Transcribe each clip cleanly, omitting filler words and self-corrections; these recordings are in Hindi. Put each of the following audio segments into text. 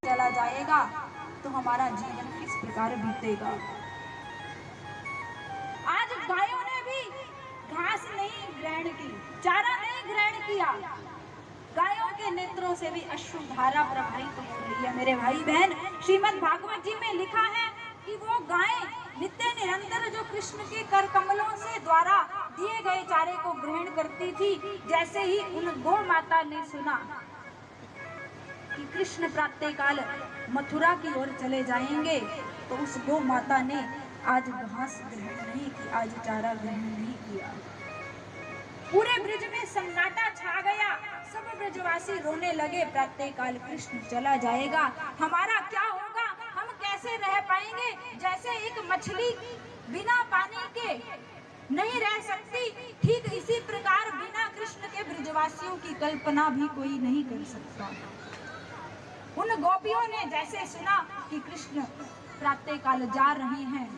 चला जाएगा तो हमारा जीवन किस प्रकार बीतेगा। आज गायों ने भी घास नहीं ग्रहण की, चारा नहीं ग्रहण किया, गायों के नेत्रों से भी अश्रु धारा प्रवाहित हो रही है। मेरे भाई बहन, श्रीमद् भागवत जी में लिखा है कि वो गायें नित्य निरंतर जो कृष्ण के कर कमलों से द्वारा दिए गए चारे को ग्रहण करती थी, जैसे ही उन गौ माता ने सुना कि कृष्ण प्रातः काल मथुरा की ओर चले जाएंगे, तो उस गौ माता ने आज घास ग्रहण नहीं की, आज चारा ग्रहण नहीं किया। पूरे ब्रज में सन्नाटा छा गया, सब ब्रजवासी रोने लगे। प्रातः काल कृष्ण चला जाएगा, हमारा क्या होगा, हम कैसे रह पाएंगे। जैसे एक मछली बिना पानी के नहीं रह सकती, ठीक इसी प्रकार बिना कृष्ण के ब्रजवासियों की कल्पना भी कोई नहीं कर सकता। उन गोपियों ने जैसे सुना कि कृष्ण प्रातः काल जा रहे हैं,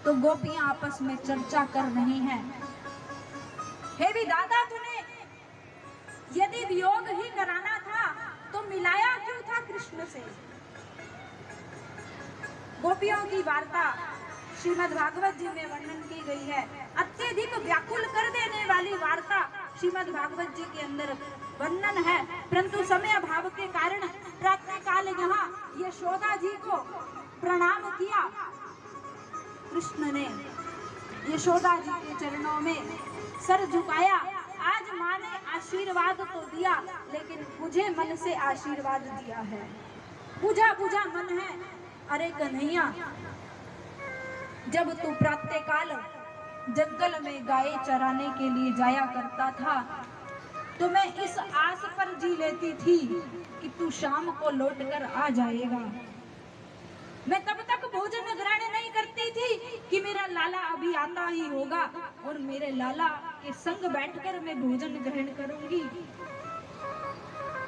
तो गोपियां आपस में चर्चा कर रही हैं, हे विधाता, तूने यदि वियोग ही कराना था तो मिलाया क्यों था कृष्ण से। गोपियों की वार्ता श्रीमद् भागवत जी में वर्णन की गई है। अत्यधिक व्याकुल कर देने वाली वार्ता श्रीमद् भागवत जी के अंदर वर्णन है, परंतु समय अभाव के कारण प्रातः काल यहाँ यशोदा जी को प्रणाम किया। कृष्ण ने यशोदा जी के चरणों में सर झुकाया। आज माँ ने आशीर्वाद तो दिया, लेकिन मुझे मन से आशीर्वाद दिया है, बुझा बुझा मन है। अरे कन्हैया, जब तू प्रातः काल जंगल में गाय चराने के लिए जाया करता था, तो मैं इस आस पर जी लेती थी कि तू शाम को लौट कर आ जाएगा। मैं तब तक भोजन ग्रहण नहीं करती थी कि मेरा लाला अभी आता ही होगा और मेरे लाला के संग बैठकर मैं भोजन ग्रहण करूंगी।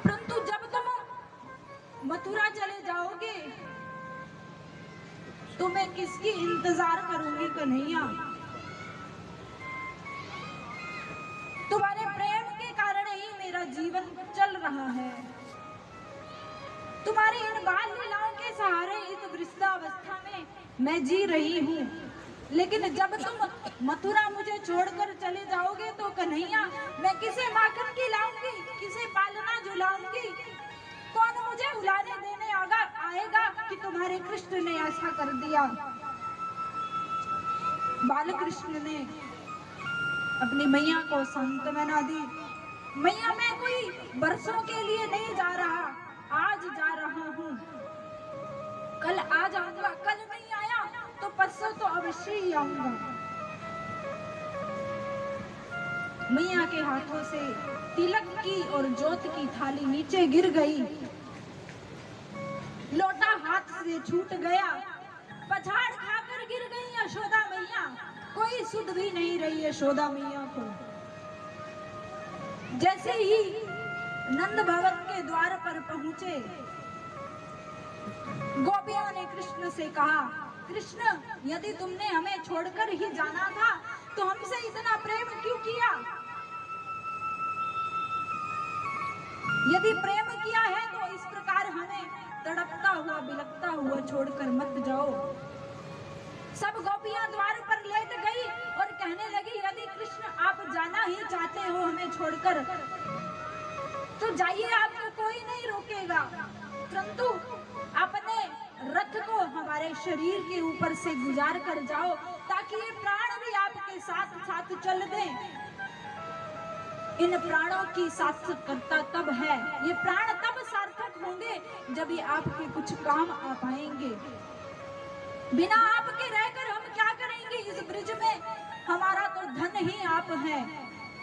परंतु जब तुम मथुरा चले जाओगे तो मैं किसकी इंतजार करूंगी कन्हैया। तुम्हारे प्रेम के कारण ही मेरा जीवन चल रहा है। तुम्हारी इन बाल लीलाओं के सहारे इस वृद्धावस्था में मैं जी रही हूँ, लेकिन जब तुम मथुरा मुझे छोड़कर चले जाओगे तो कन्हैया मैं किसे माखन खिलाऊंगी, किसे पालना झुलाऊंगी, कौन मुझे उलाने देने आएगा कि तुम्हारे कृष्ण ने ऐसा कर दिया। बाल कृष्ण ने अपनी मैया को सांत्वना दी, मैया मैं कोई बरसों के लिए नहीं जा रहा, आज जा रहा हूँ, कल आ जाऊंगा, कल नहीं आया तो परसों तो अवश्य ही आऊंगा। मैया के हाथों से तिलक की और जोत की थाली नीचे गिर गई, लोटा हाथ से छूट गया, पछाड़ खाकर गिर गई यशोदा मैया। कोई सुध भी नहीं रही यशोदा मैया को। जैसे ही नंद भवन के द्वार पर पहुंचे, गोपियों ने कृष्ण से कहा, कृष्ण यदि तुमने हमें छोड़कर ही जाना था तो हमसे इतना प्रेम क्यों किया। यदि प्रेम किया है तो इस प्रकार हमें तड़पता हुआ बिलखता हुआ छोड़कर मत जाओ। सब गोपियां द्वार पर लेट गई और कहने लगी, यदि कृष्ण आप जाना ही चाहते हो हमें छोड़कर तो जाइए, आपको कोई नहीं रोकेगा, परंतु अपने रथ को हमारे शरीर के ऊपर से गुजार कर जाओ ताकि ये प्राण भी आपके साथ साथ चल दें। इन प्राणों की सार्थकता तब है, ये प्राण तब सार्थक होंगे जब ये आपके कुछ काम आ पाएंगे। बिना आपके रहकर हम क्या करेंगे इस ब्रिज में। हमारा तो धन ही आप हैं,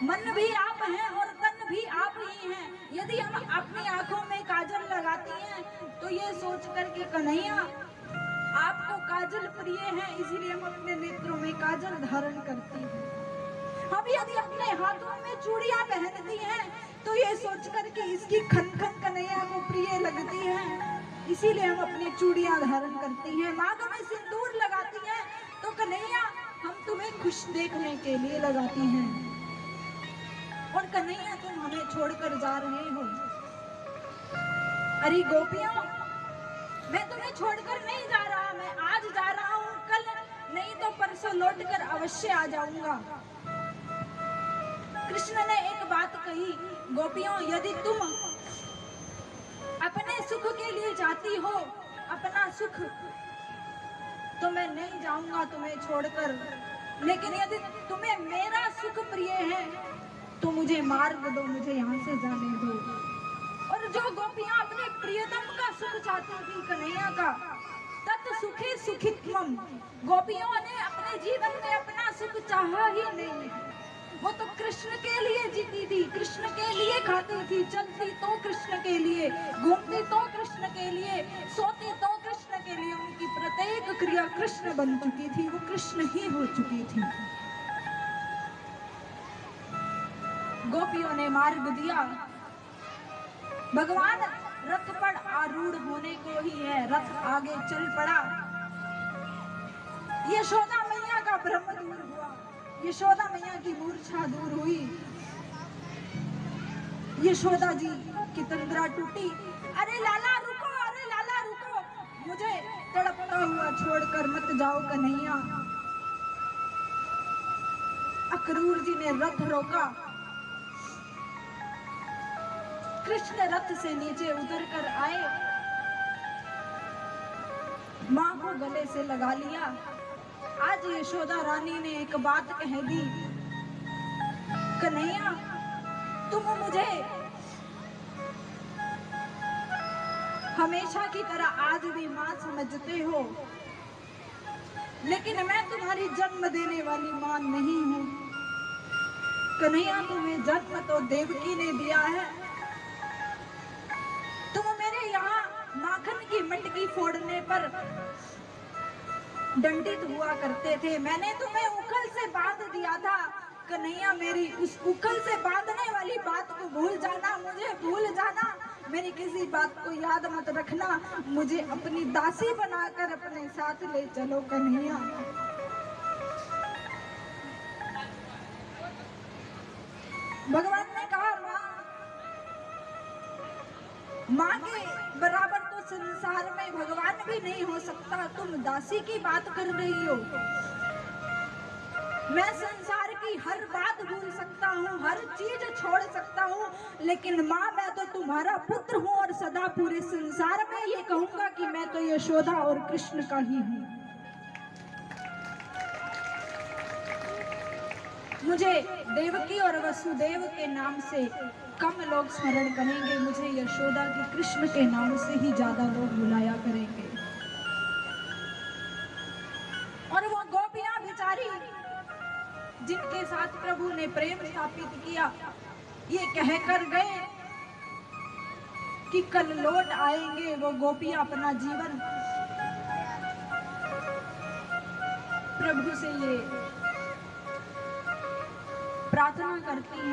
मन भी आप हैं और तन भी आप ही हैं। यदि हम अपनी आंखों में काजल लगाती हैं तो ये सोच कर के कन्हैया आपको काजल प्रिय है, इसीलिए हम अपने नेत्रों में काजल धारण करती हैं। हम यदि अपने हाथों में चूड़ियां पहनती हैं तो ये सोच कर के इसकी खन खन कन्हैया को प्रिय लगती है, इसीलिए हम अपनी चूड़ियां धारण करती हैं। मांग में सिंदूर लगाती हैं तो कन्हैया हम तुम्हें खुश देखने के लिए लगाती हैं, और कन्हैया तुम हमें छोड़कर जा रहे हो। अरे गोपियों, मैं तुम्हें छोड़कर नहीं जा रहा, मैं आज जा रहा हूँ, कल नहीं तो परसों लौटकर अवश्य आ जाऊंगा। कृष्ण ने एक बात कही, गोपियों यदि तुम अपने सुख के लिए जाती हो, अपना सुख, तो मैं नहीं जाऊंगा तुम्हें छोड़कर, लेकिन यदि तुम्हें मेरा सुख प्रिय है तो मुझे मार्ग दो, मुझे यहाँ से जाने दो। और जो गोपियां अपने प्रियतम का सुख चाहती थी, कन्हैया का, तत् सुखे सुखित्वम, गोपियों ने अपने जीवन में अपना सुख चाहा ही नहीं। वो तो कृष्ण के लिए जीती थी, कृष्ण के लिए खाती थी, चलती तो कृष्ण के लिए, घूमती तो कृष्ण के लिए, सोती तो कृष्ण के लिए। उनकी प्रत्येक क्रिया कृष्ण बन चुकी थी, वो कृष्ण ही हो चुकी थी। गोपियों ने मार्ग दिया, भगवान रथ पर आरूढ़ होने को ही है, रथ आगे चल पड़ा। यशोदा मैया का भ्रम दूर हुआ, यशोदा मैया की मूर्छा दूर हुई, यशोदा जी की तंद्रा टूटी। अरे लाला रुको, अरे लाला रुको, मुझे तड़पता हुआ छोड़कर मत जाओ कन्हैया। अक्रूर जी ने रथ रोका, कृष्ण रथ से नीचे उतर कर आए, मां को गले से लगा लिया। आज यशोदा रानी ने एक बात कह दी, कन्हैया तुम मुझे हमेशा की तरह आज भी मां समझते हो, लेकिन मैं तुम्हारी जन्म देने वाली मां नहीं हूं। कन्हैया तुम्हें जन्म तो देवकी ने दिया है, तुम मेरे यहाँ माखन की मटकी फोड़ने पर दंडित हुआ करते थे, मैंने तुम्हें उखल से बांध दिया था। कन्हैया मेरी उस उखल से बांधने वाली बात को भूल जाना, मुझे भूल जाना, मेरी किसी बात को याद मत रखना, मुझे अपनी दासी बनाकर अपने साथ ले चलो कन्हैया। भगवान ने कहा, माँ के बराबर तो संसार में भगवान भी नहीं हो सकता, तुम दासी की बात कर रही हो। मैं संसार की हर बात भूल सकता हूँ, हर चीज छोड़ सकता हूँ, लेकिन माँ मैं तो तुम्हारा पुत्र हूँ और सदा पूरे संसार में ये कहूंगा कि मैं तो यशोदा और कृष्ण का ही हूँ। मुझे देवकी और वसुदेव के नाम से कम लोग स्मरण करेंगे, मुझे यशोदा की कृष्ण के नाम से ही ज्यादा लोग बुलाया करेंगे। और वो गोपियां बेचारी जिनके साथ प्रभु ने प्रेम स्थापित किया, ये कहकर गए कि कल लौट आएंगे, वो गोपियां अपना जीवन प्रभु से ये प्रार्थना करती हैं।